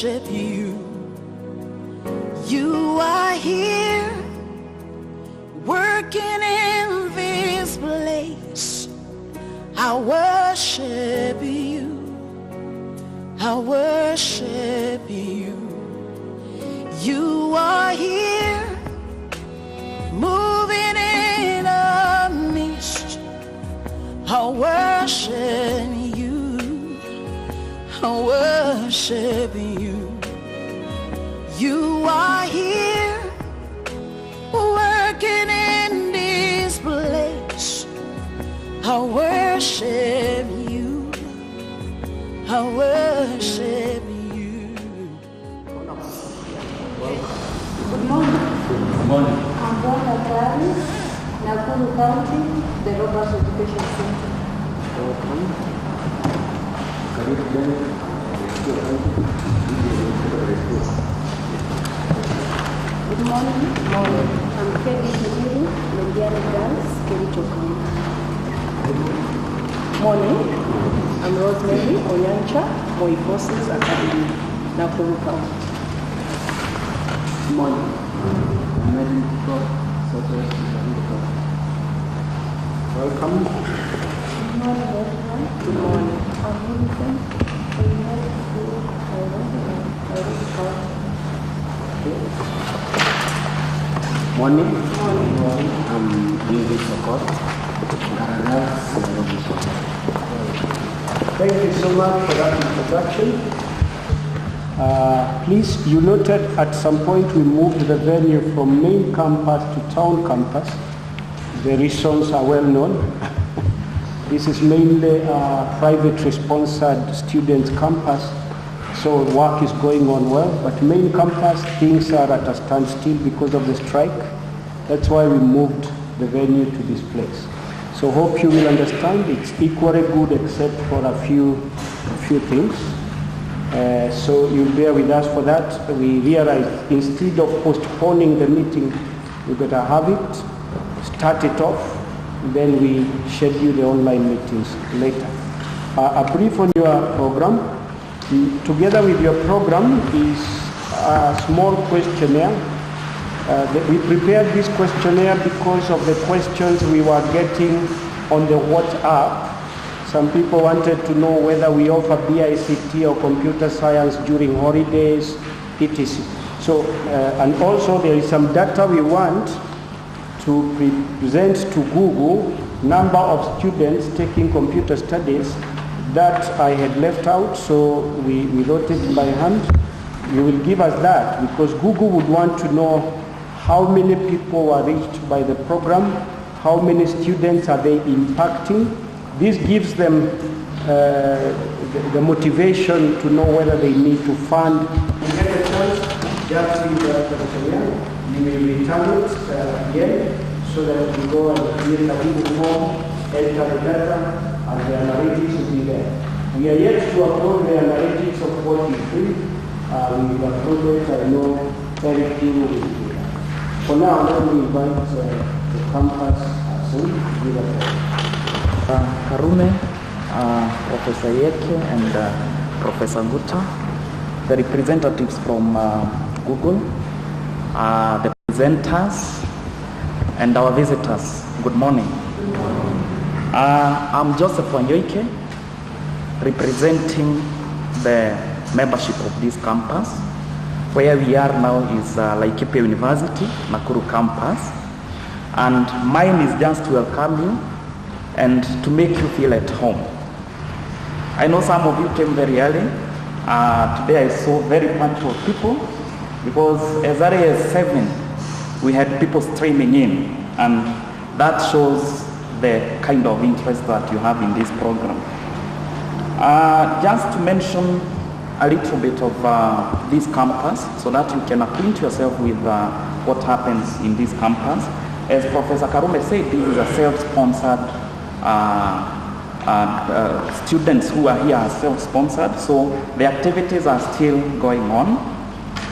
worship you. You are here, working in this place. I worship you. I worship you. You are here, moving in a mist. I worship you. I worship you. You are here, working in this place. I worship you. I worship you. Good morning. Good morning. I'm Dr. Travis, Inaugural County, the Robust Education Center. Welcome. Good morning. Good morning. I'm Kelly Kiriru, Londiani Girls, Kericho County. Morning. I'm Rosemary Onyancha, Moi Forces Academy, Nakuru County. Good morning. I'm Inaugural Symposium. Welcome. Good morning, everyone. Good morning. I'm Vincent, Morning. Morning. I'm English support. Thank you so much for that introduction. Please, you noted at some point we moved the venue from main campus to town campus. The reasons are well known. This is mainly a privately sponsored students' campus, so work is going on well. But main campus, things are at a standstill because of the strike. That's why we moved the venue to this place. So hope you will understand. It's equally good except for a few things. So you'll bear with us for that. We realized instead of postponing the meeting, we better have it, start it off, then we schedule the online meetings later. A brief on your program. Together with your program is a small questionnaire. We prepared this questionnaire because of the questions we were getting on the WhatsApp. Some people wanted to know whether we offer BICT or computer science during holidays, etc. So, and also there is some data we want to present to Google, number of students taking computer studies that I had left out, so we wrote it by hand. You will give us that because Google would want to know how many people were reached by the program, how many students are they impacting. This gives them the motivation to know whether they need to fund. You get a chance, just read the questionnaire. You will return it again so that you go and create a Google form, enter the data, and the analytics will be there. We are yet to upload the analytics of what you do. We will upload it. I know Eric will do that. For now, let me invite the campus soon to give a Karume, Professor Yeke and Professor Guta, the representatives from Google, the presenters and our visitors. Good morning. I'm Joseph Wanyoike, representing the membership of this campus. Where we are now is Laikipia University, Nakuru campus, and mine is just to welcome you and to make you feel at home. I know some of you came very early. Today I saw very bunch of people because as early as 7 we had people streaming in, and that shows the kind of interest that you have in this program. Just to mention a little bit of this campus so that you can acquaint yourself with what happens in this campus. As Professor Karume said, this is a self-sponsored students who are here are self-sponsored, so the activities are still going on.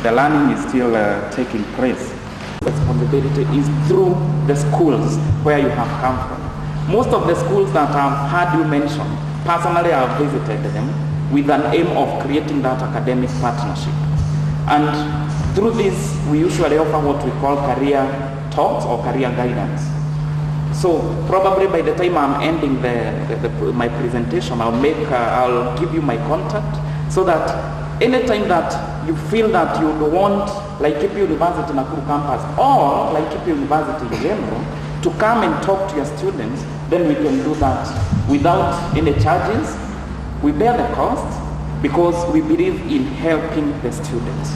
The learning is still taking place. Responsibility is through the schools where you have come from. Most of the schools that I've heard you mention, personally I've visited them, with an aim of creating that academic partnership. And through this, we usually offer what we call career talks or career guidance. So probably by the time I'm ending my presentation, I'll give you my contact, so that anytime that you feel that you want Laikipia University Nakuru campus or Laikipia University in general to come and talk to your students, then we can do that without any charges. We bear the cost because we believe in helping the students.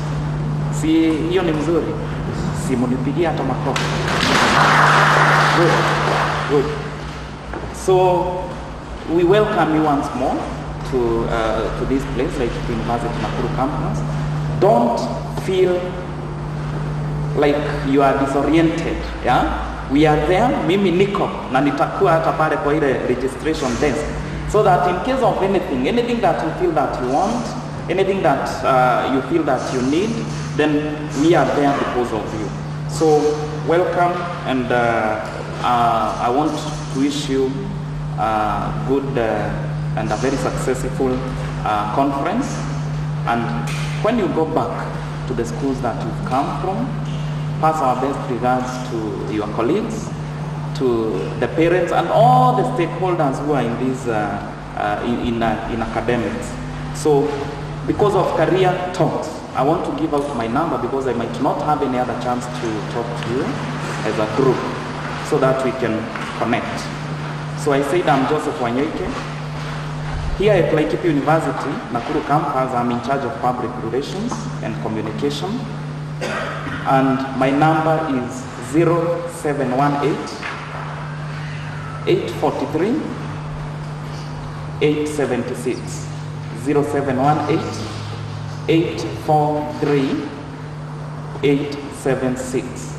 Si hiyo ni mzuri? Si munipigia hata makofi. Good. Good. So we welcome you once more to this place, like University Nakuru campus. Don't feel like you are disoriented. Yeah, we are there. Mimi niko na nitakuwa hata pale kwa ile registration desk, so that in case of anything that you feel that you want, anything that you feel that you need, then we are there because of you. So welcome, and I want to wish you good and a very successful conference. And when you go back to the schools that you've come from, pass our best regards to your colleagues, to the parents, and all the stakeholders who are in this in academics. So because of career talks, I want to give out my number because I might not have any other chance to talk to you as a group, so that we can connect. So I said I'm Joseph Wanyoike. Here at Laikipia University, Nakuru campus, I'm in charge of public relations and communication. And my number is 0718 843 876. 0718 843 876.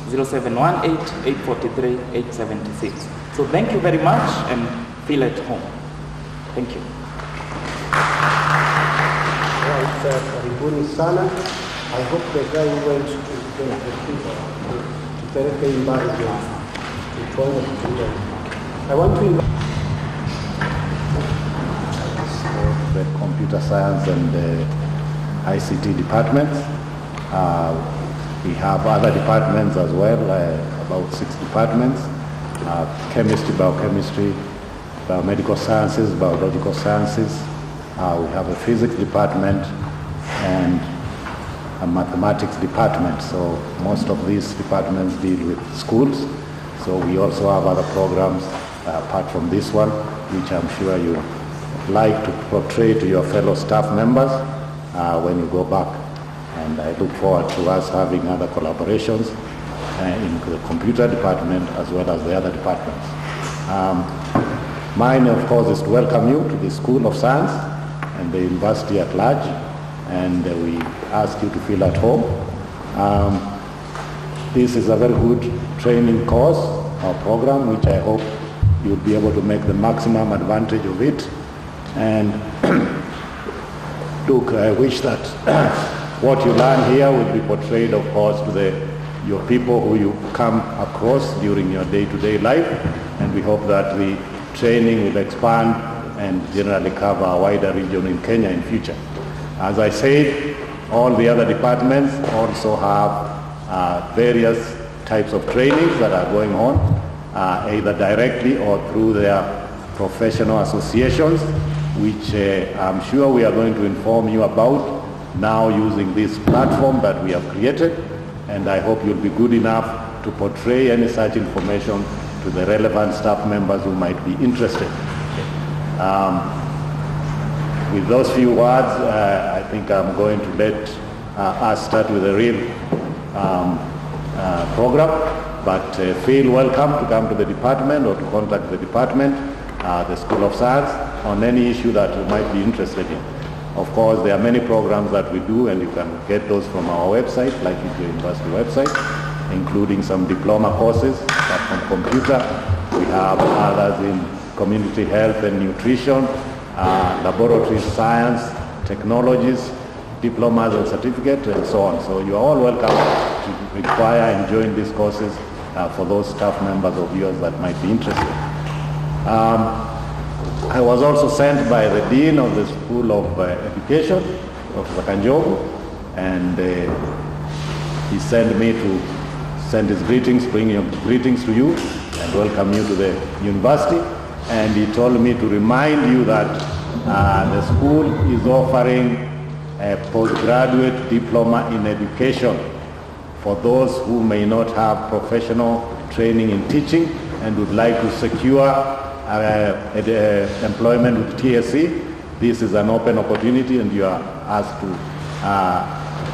0718 843 876. So thank you very much and feel at home. Thank you. Right, karibuni sana. I hope the guy who went to Tereke Imbari to join the students. I want to invite the computer science and the ICT departments. We have other departments as well, about 6 departments. Chemistry, biochemistry, biomedical sciences, biological sciences. We have a physics department and a mathematics department. So most of these departments deal with schools. So we also have other programs apart from this one, which I'm sure you like to portray to your fellow staff members when you go back. And I look forward to us having other collaborations in the computer department as well as the other departments. Mine, of course, is to welcome you to the School of Science and the university at large, and we ask you to feel at home. This is a very good training course or program, which I hope you'll be able to make the maximum advantage of it. And look, I wish that what you learn here will be portrayed, of course, to your people who you come across during your day-to-day life, and we hope that the training will expand and generally cover a wider region in Kenya in future. As I said, all the other departments also have various types of trainings that are going on, either directly or through their professional associations, which I'm sure we are going to inform you about now using this platform that we have created, and I hope you'll be good enough to portray any such information to the relevant staff members who might be interested. With those few words, I think I'm going to let us start with the real program, but feel welcome to come to the department or to contact the department, the School of Science, on any issue that you might be interested in. Of course, there are many programs that we do, and you can get those from our website, Laikipia University website, including some diploma courses from computer. We have others in community health and nutrition, laboratory science, technologies, diplomas and certificates, and so on. So you are all welcome to require and join these courses for those staff members of yours that might be interested. I was also sent by the Dean of the School of Education, Professor Kanjogu, and he sent me to send his greetings, bring your greetings to you and welcome you to the university. And he told me to remind you that the school is offering a postgraduate diploma in education for those who may not have professional training in teaching and would like to secure employment with TSC. This is an open opportunity and you are asked to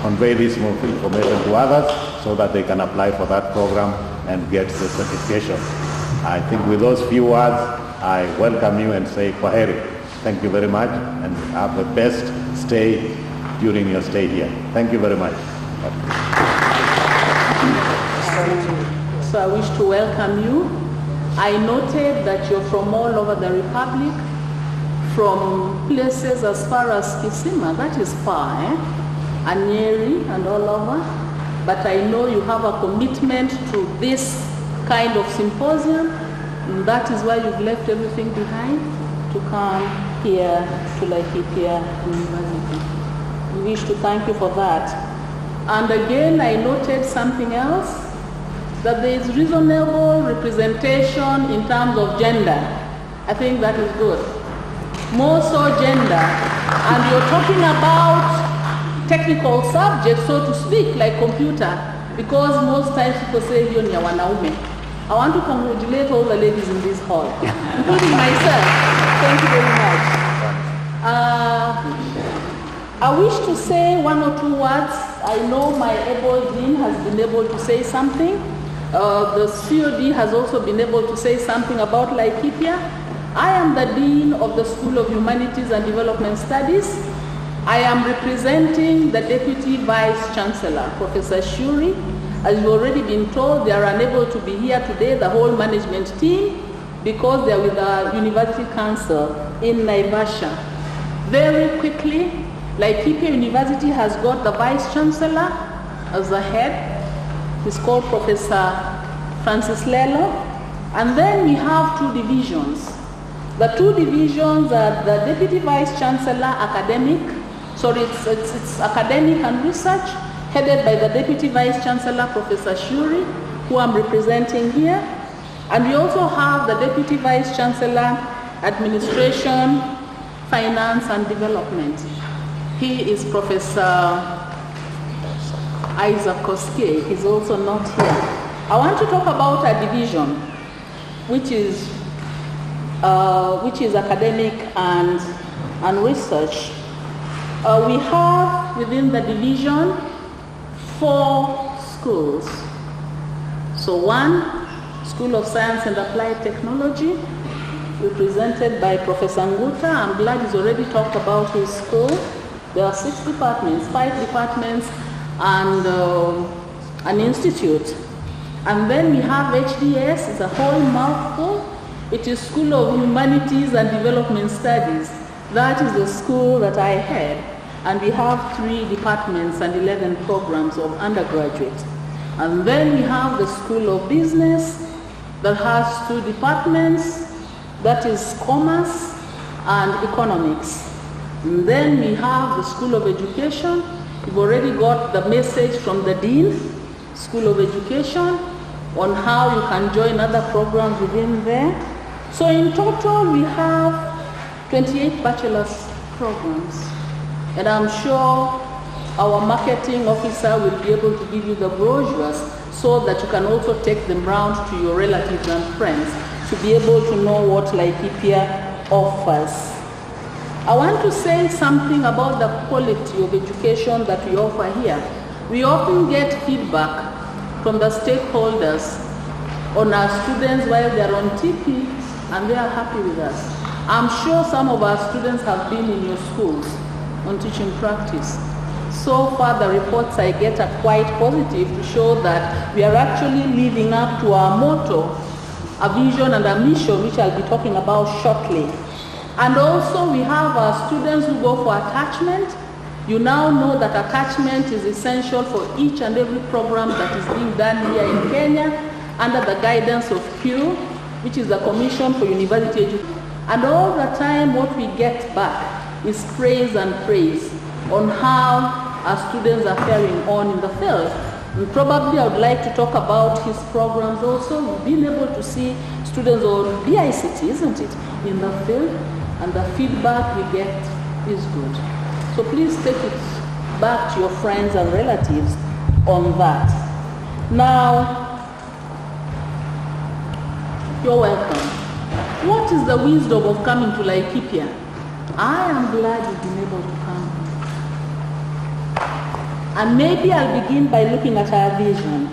convey this information to others so that they can apply for that program and get the certification. I think with those few words, I welcome you and say kwaheri. Thank you very much and have the best stay during your stay here. Thank you very much. So I wish to welcome you. I noted that you're from all over the Republic, from places as far as Kisima, that is far, and Nyeri and all over. But I know you have a commitment to this kind of symposium, and that is why you've left everything behind to come here to Laikipia University. We wish to thank you for that. And again, I noted something else, that there is reasonable representation in terms of gender. I think that is good. More so gender. And you're talking about technical subjects, so to speak, like computer, because most times people say, "Hiyo ni ya wanaume." I want to congratulate all the ladies in this hall, including myself. Thank you very much. I wish to say one or two words. I know my able dean has been able to say something. The COD has also been able to say something about Laikipia. I am the Dean of the School of Humanities and Development Studies. I am representing the Deputy Vice Chancellor, Professor Shuri. As you've already been told, they are unable to be here today, the whole management team, because they are with the University Council in Naivasha. Very quickly, Laikipia University has got the Vice Chancellor as the head. He's called Professor Francis Lelo. And then we have two divisions. The two divisions are the Deputy Vice Chancellor Academic, it's Academic and Research, headed by the Deputy Vice Chancellor Professor Shuri, who I'm representing here. And we also have the Deputy Vice Chancellor Administration, Finance and Development. He is Professor Isaac Koske. He's also not here. I want to talk about a division which is academic and research. We have within the division 4 schools. So one, School of Science and Applied Technology, represented by Professor Nguta. I'm glad he's already talked about his school. There are 6 departments, 5 departments, and an institute. And then we have HDS, it's a whole mouthful. It is School of Humanities and Development Studies. That is the school that I head. And we have 3 departments and 11 programs of undergraduate. And then we have the School of Business that has 2 departments, that is Commerce and Economics. And then we have the School of Education. We've already got the message from the Dean, School of Education, on how you can join other programs within there. So in total, we have 28 bachelor's programs. And I'm sure our marketing officer will be able to give you the brochures so that you can also take them round to your relatives and friends to be able to know what Laikipia offers. I want to say something about the quality of education that we offer here. We often get feedback from the stakeholders on our students while they're on TP, and they are happy with us. I'm sure some of our students have been in your schools on teaching practice. So far, the reports I get are quite positive to show that we are actually living up to our motto, a vision and a mission, which I'll be talking about shortly. And also we have our students who go for attachment. You now know that attachment is essential for each and every program that is being done here in Kenya under the guidance of CUE, which is the Commission for University Education. And all the time what we get back is praise and praise on how our students are faring on in the field. And probably I would like to talk about his programs also. We've been able to see students on BICT, isn't it, in the field, and the feedback we get is good. So please take it back to your friends and relatives on that. Now, you're welcome. What is the wisdom of coming to Laikipia? I am glad you've been able to come. And maybe I'll begin by looking at our vision.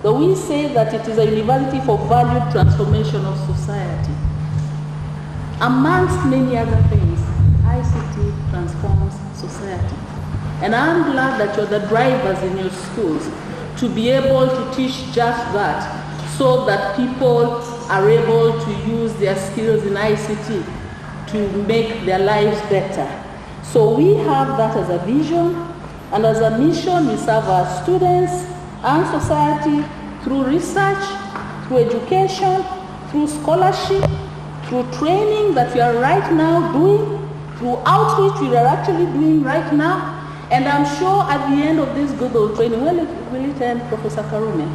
So we say that it is a university for valued transformation of society. Amongst many other things, ICT transforms society. And I'm glad that you're the drivers in your schools to be able to teach just that, so that people are able to use their skills in ICT to make their lives better. So we have that as a vision, and as a mission we serve our students and society through research, through education, through scholarship, through training that we are right now doing, through outreach we are actually doing right now. And I'm sure at the end of this Google training, will it end, Professor Karume?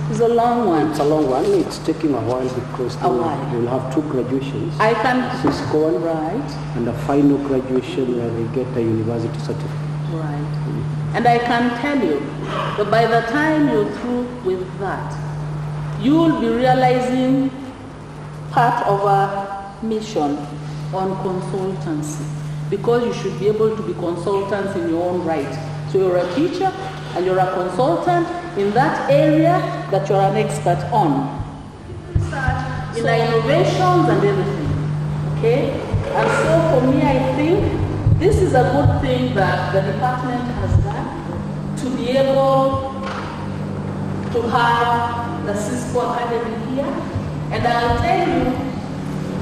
It's a long one. It's a long one. It's taking a while because they will have two graduations. I can... Cisco right. And a final graduation where they get a university certificate. Right. And I can tell you that by the time you're through with that, you'll be realizing part of our mission on consultancy, because you should be able to be consultants in your own right. So you're a teacher and you're a consultant in that area that you're an expert on. Research in the innovations and everything. Okay? And so for me, I think this is a good thing that the department has done, to be able to have the cs4hs Academy here. And I'll tell you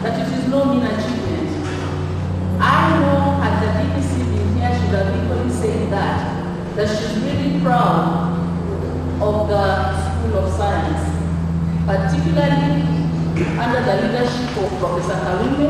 that it is no mean achievement. I know had the DPC been here, she would have equally said that she's really proud of the School of Science, particularly under the leadership of Professor Karume.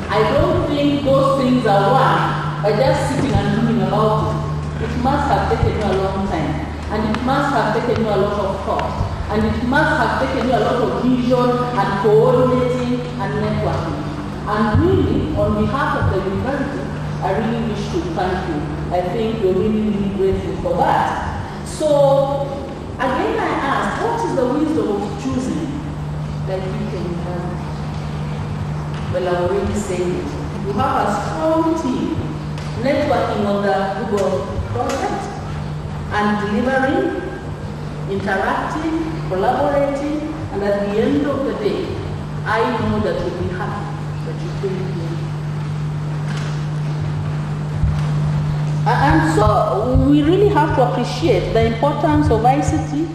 I don't think those things are won by just sitting and dreaming about it. It must have taken you a long time, and it must have taken you a lot of thought, and it must have taken you a lot of vision and coordinating and networking. And really, on behalf of the university, I really wish to thank you. I think we're really, really grateful for that. So, again I ask, what is the wisdom of choosing Laikipia University? Well, I already said it. You have a strong team networking on the Google project and delivering, interacting, collaborating, and at the end of the day, I know that you'll be happy that you came here. And so we really have to appreciate the importance of ICT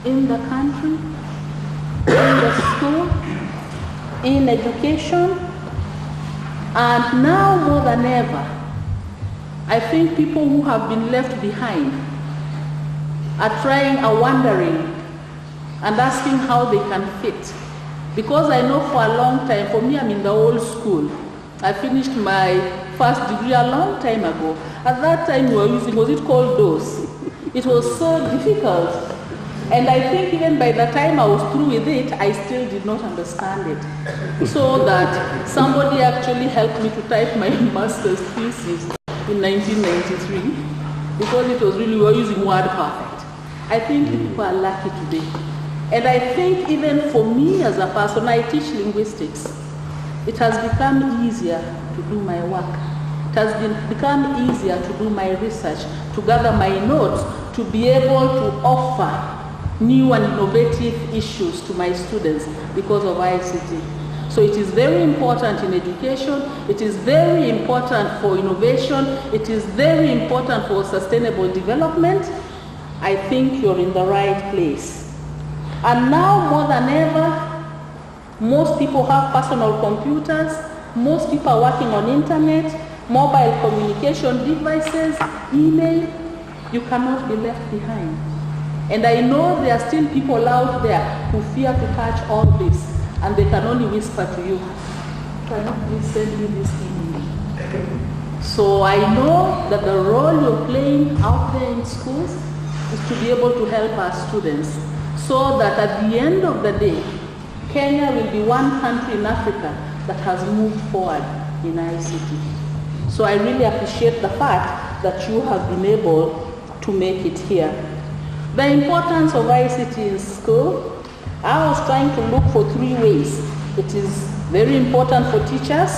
in the country, in the school, in education, and now more than ever, I think people who have been left behind are wondering and asking how they can fit. Because I know for a long time, for me I'm in the old school. I finished my first degree a long time ago. At that time we were using, was it called DOS? It was so difficult. And I think even by the time I was through with it, I still did not understand it. So that somebody actually helped me to type my master's thesis in 1993, because it was really, we were using WordPerfect. I think people are lucky today. And I think even for me as a person, I teach linguistics. It has become easier to do my work. It has become easier to do my research, to gather my notes, to be able to offer new and innovative issues to my students because of ICT. So it is very important in education, it is very important for innovation, it is very important for sustainable development. I think you're in the right place. And now more than ever, most people have personal computers, most people are working on internet, mobile communication devices, email. You cannot be left behind. And I know there are still people out there who fear to touch all this, and they can only whisper to you, Can you please send me this email? So I know that the role you're playing out there in schools is to be able to help our students so that at the end of the day, Kenya will be one country in Africa that has moved forward in ICT. So I really appreciate the fact that you have been able to make it here. The importance of ICT in school, I was trying to look for 3 ways. It is very important for teachers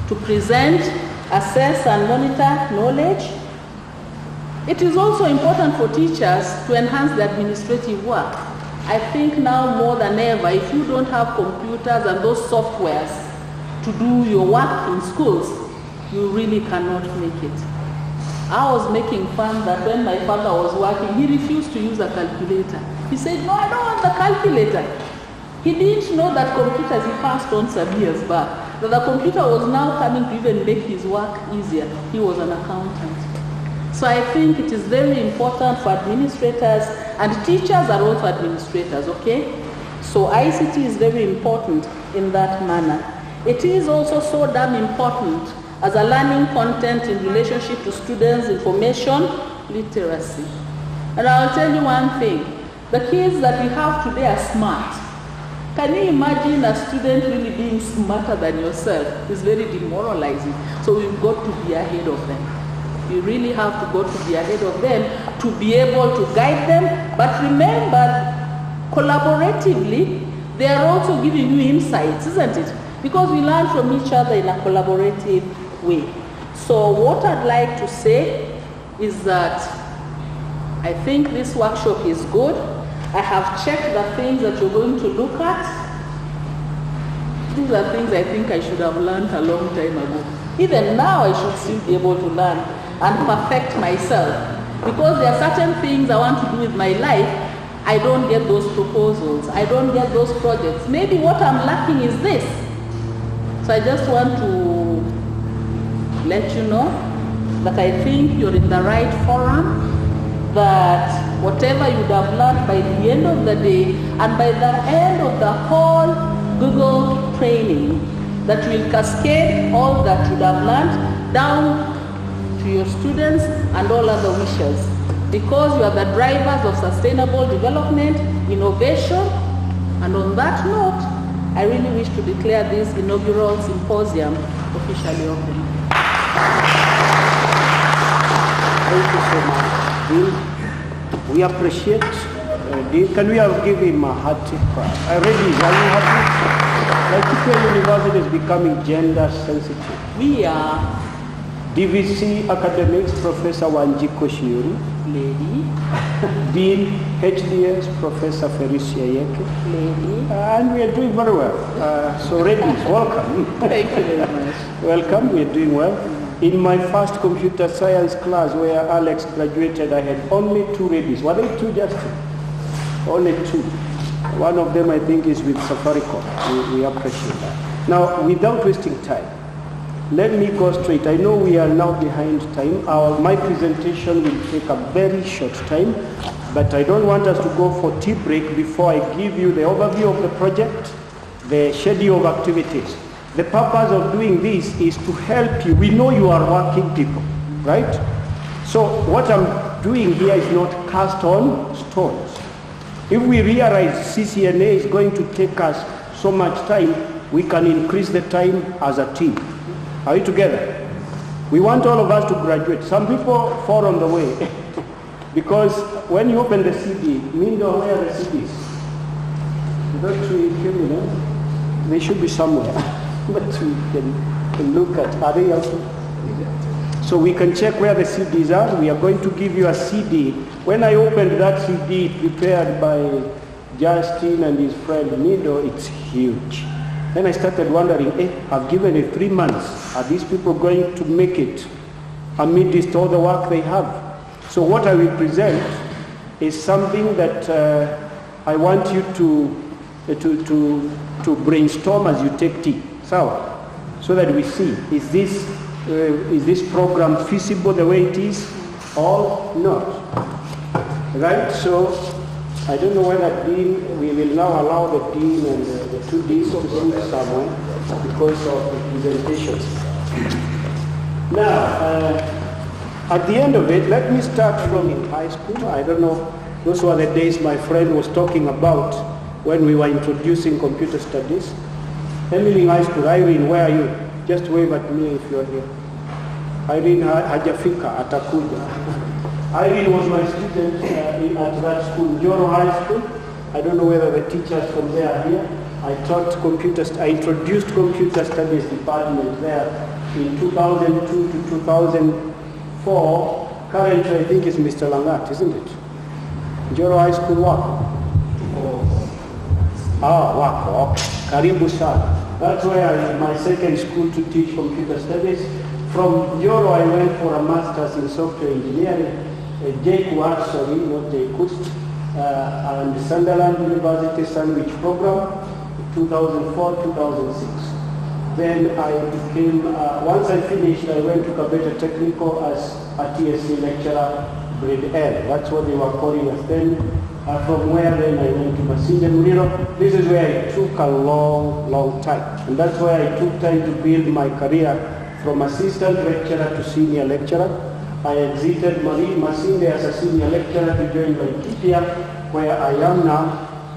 to present, assess and monitor knowledge. It is also important for teachers to enhance the administrative work. I think now more than ever, if you don't have computers and those softwares to do your work in schools, you really cannot make it. I was making fun that when my father was working, he refused to use a calculator. He said, no, I don't want the calculator. He didn't know that computers, he passed on some years back, that the computer was now coming to even make his work easier. He was an accountant. So I think it is very important for administrators, and teachers are also administrators, okay? So ICT is very important in that manner. It is also so damn important as a learning content in relationship to students' information literacy. And I'll tell you one thing, the kids that we have today are smart. Can you imagine a student really being smarter than yourself? It's very demoralizing. So we've got to be ahead of them. You really have to go to be ahead of them to be able to guide them. But remember, collaboratively, they are also giving you insights, isn't it? Because we learn from each other in a collaborative way. So what I'd like to say is that I think this workshop is good. I have checked the things that you're going to look at. These are things I think I should have learned a long time ago. Even now I should still be able to learn and perfect myself. Because there are certain things I want to do with my life, I don't get those proposals, I don't get those projects. Maybe what I'm lacking is this. So I just want to let you know that I think you're in the right forum, that whatever you have learned by the end of the day and by the end of the whole Google training, that will cascade all that you have learned down to your students and all other wishes. Because you are the drivers of sustainable development, innovation, and on that note, I really wish to declare this inaugural symposium officially open. Thank you so much, Dean. We appreciate Dean. Can we give him a hearty clap? Are you happy? Laikipia University is becoming gender sensitive. We are. DVC Academics, Professor Wanjiko Shiuri. Lady. Dean HDS, Professor Felicia Yeke. Lady. And we are doing very well. So ladies, welcome. Thank you very much. Welcome, we are doing well. In my first computer science class where Alex graduated, I had only 2 ladies. Were they 2, Justin? Only 2. One of them, I think, is with Safaricom. We appreciate that. Now, without wasting time, let me go straight. I know we are now behind time. My presentation will take a very short time, but I don't want us to go for tea break before I give you the overview of the project, the schedule of activities. The purpose of doing this is to help you. We know you are working people, right? So what I'm doing here is not cast on stones. If we realize CCNA is going to take us so much time, we can increase the time as a team. Are you together? We want all of us to graduate. Some people fall on the way because when you open the CD, Mindo, where are the CDs? They should be somewhere, but we can look at. Are they also? So we can check where the CDs are. We are going to give you a CD. When I opened that CD prepared by Justin and his friend Mindo, it's huge. Then I started wondering, I've given it 3 months. Are these people going to make it amidst all the work they have? So what I will present is something that I want you to brainstorm as you take tea, so that we see, is this program feasible the way it is or not? Right? So I don't know whether Dean, we will now allow the Dean and the two Deans to sit somewhere because of the presentations. Now, at the end of it, let me start from in high school. I don't know, those were the days my friend was talking about when we were introducing computer studies. Emily High School, Irene, where are you? Just wave at me if you're here. Irene hajafika, atakuja. Irene was my student at that school, Njoro High School. I don't know whether the teachers from there are here. I introduced computer studies department there in 2002 to 2004. Currently, I think it's Mr. Langat, isn't it? Njoro High School, Wako. Wako, okay. Karibu sana. That's where I my second school to teach computer studies. From Njoro, I went for a master's in software engineering. JQuat, sorry, not JQuat, and Sunderland University Sandwich Program, 2004-2006. Then I became, once I finished, I went to Kabeta Technical as a TSC lecturer, grade L. That's what they were calling us then. From where then I went to Masinde Muriro. This is where I took a long time. And that's where I took time to build my career from assistant lecturer to senior lecturer. I exited Masinde as a senior lecturer to join Laikipia, where I am now,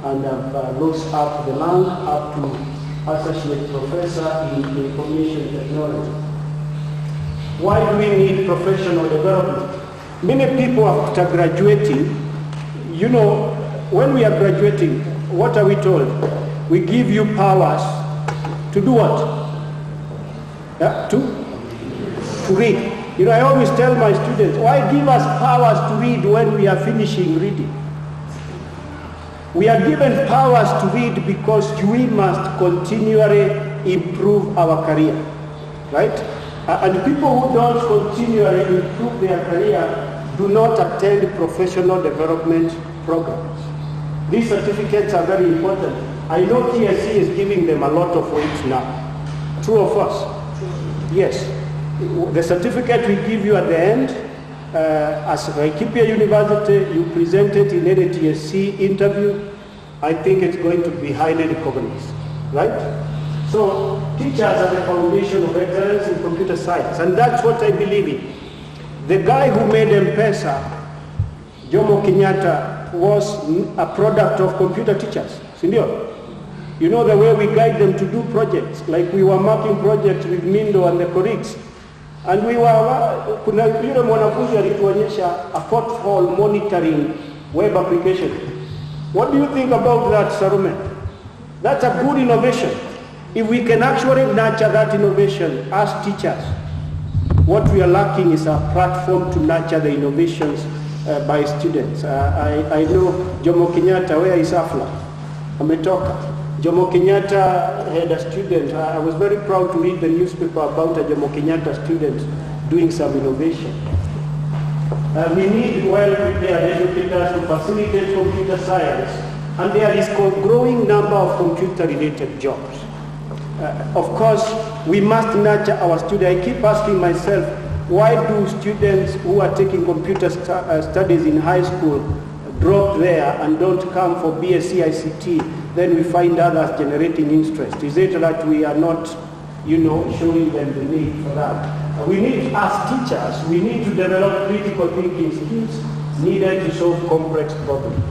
and I've looked up the land up to associate professor in information technology. Why do we need professional development? Many people after graduating, you know, when we are graduating, what are we told? We give you powers to do what? Yeah, to read. You know, I always tell my students, why give us powers to read when we are finishing reading? We are given powers to read because we must continually improve our career, right? And people who don't continually improve their career do not attend professional development programs. These certificates are very important. I know TSC is giving them a lot of weight now. True of us? Yes. The certificate we give you at the end, as Laikipia University, you present it in any TSC interview, I think it's going to be highly recognized, right? So teachers are the foundation of excellence in computer science, and that's what I believe in. The guy who made M-Pesa, Jomo Kenyatta, was a product of computer teachers, Sindio? You know the way we guide them to do projects, like we were marking projects with Mindo and the colleagues. And we were, kuna yule mwanafunzi alituonyesha a portfolio monitoring web application. What do you think about that, Sarume? That's a good innovation. If we can actually nurture that innovation as teachers, what we are lacking is a platform to nurture the innovations by students. I know Jomo Kenyatta, where is Afla? Ametoka. Jomo Kenyatta had a student. I was very proud to read the newspaper about a Jomo Kenyatta student doing some innovation. We need well-prepared educators to facilitate computer science, and there is a growing number of computer-related jobs. Of course, we must nurture our students. I keep asking myself, why do students who are taking computer studies in high school drop there and don't come for BSc ICT? Then we find others generating interest. Is it that we are not, you know, showing them the need for that? We need, as teachers, we need to develop critical thinking skills needed to solve complex problems.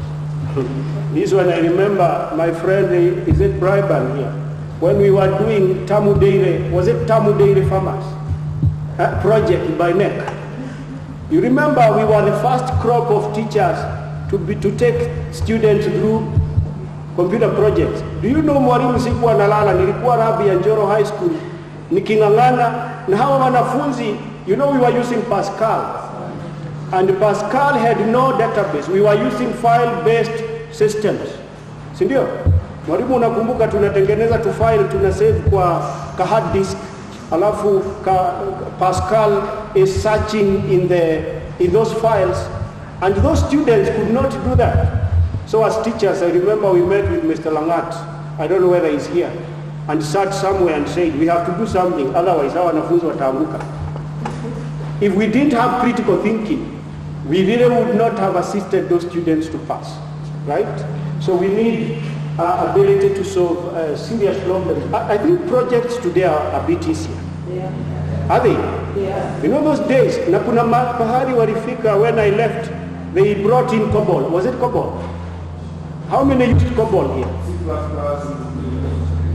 This one I remember, my friend, is it Briban here? When we were doing Tamudeire, was it Tamudeire Farmers? Project by NEC. You remember we were the first crop of teachers to take students through computer projects. Do you know mwalimu sikuwa nalala, nilikuwa rabi ya Njoro High School, nikingangana na hawa wanafunzi, you know we were using Pascal. And Pascal had no database. We were using file-based systems. Sindio? Mwalimu unakumbuka tunatengeneza tu file, tunasave kwa hard disk. Alafu Pascal is searching in those files, and those students could not do that. So as teachers, I remember we met with Mr. Langat, I don't know whether he's here, and sat somewhere and said, we have to do something, otherwise our wanafunzi wataanguka. If we didn't have critical thinking, we really would not have assisted those students to pass. right? So we need ability to solve serious problems. I think projects today are a bit easier. Yeah. Are they? Yeah. You know those days, na kuna pahari walifika when I left, they brought in COBOL. Was it COBOL? How many used COBOL here?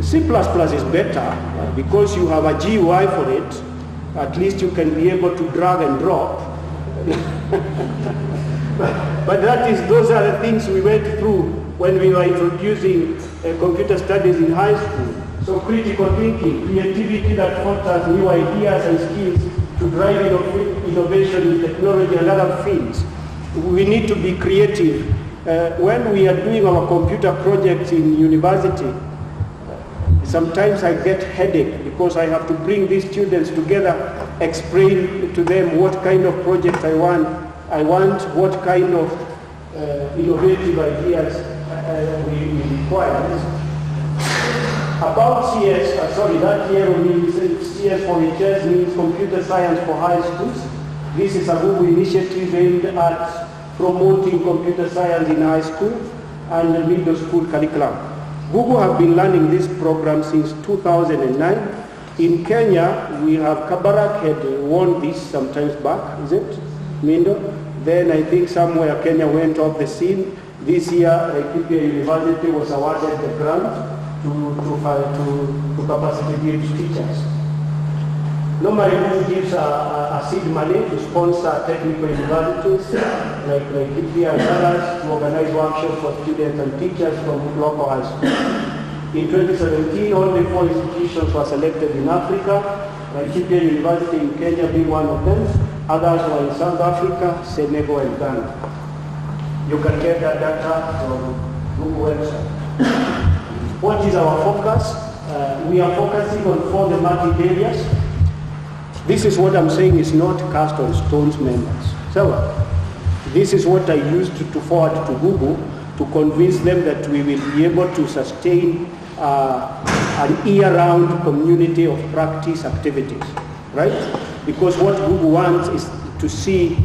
C++ is better because you have a GUI for it. At least you can be able to drag and drop. But those are the things we went through when we were introducing computer studies in high school. So critical thinking, creativity that fosters new ideas and skills to drive innovation in technology and other fields. We need to be creative. When we are doing our computer projects in university, sometimes I get headache because I have to bring these students together, explain to them what kind of project I want, what kind of innovative ideas we require. About that here means cs4hs means computer science for high schools. This is a Google initiative aimed at promoting computer science in high school and the middle school curriculum. Google have been running this program since 2009. In Kenya, we have Kabarak had won this sometimes back, is it? Mindo? Then I think somewhere Kenya went off the scene. This year, Laikipia University was awarded the grant to capacity build teachers. Normally, Google gives a seed money to sponsor technical universities like Laikipia and others to organize workshops for students and teachers from local high schools. In 2017, only 4 institutions were selected in Africa, Laikipia University in Kenya being one of them. Others were in South Africa, Senegal, and Ghana. You can get that data from Google website. What is our focus? We are focusing on 4 thematic areas. This is what I'm saying is not cast on stones members. So, this is what I used to forward to Google to convince them that we will be able to sustain an year-round community of practice activities, right? Because what Google wants is to see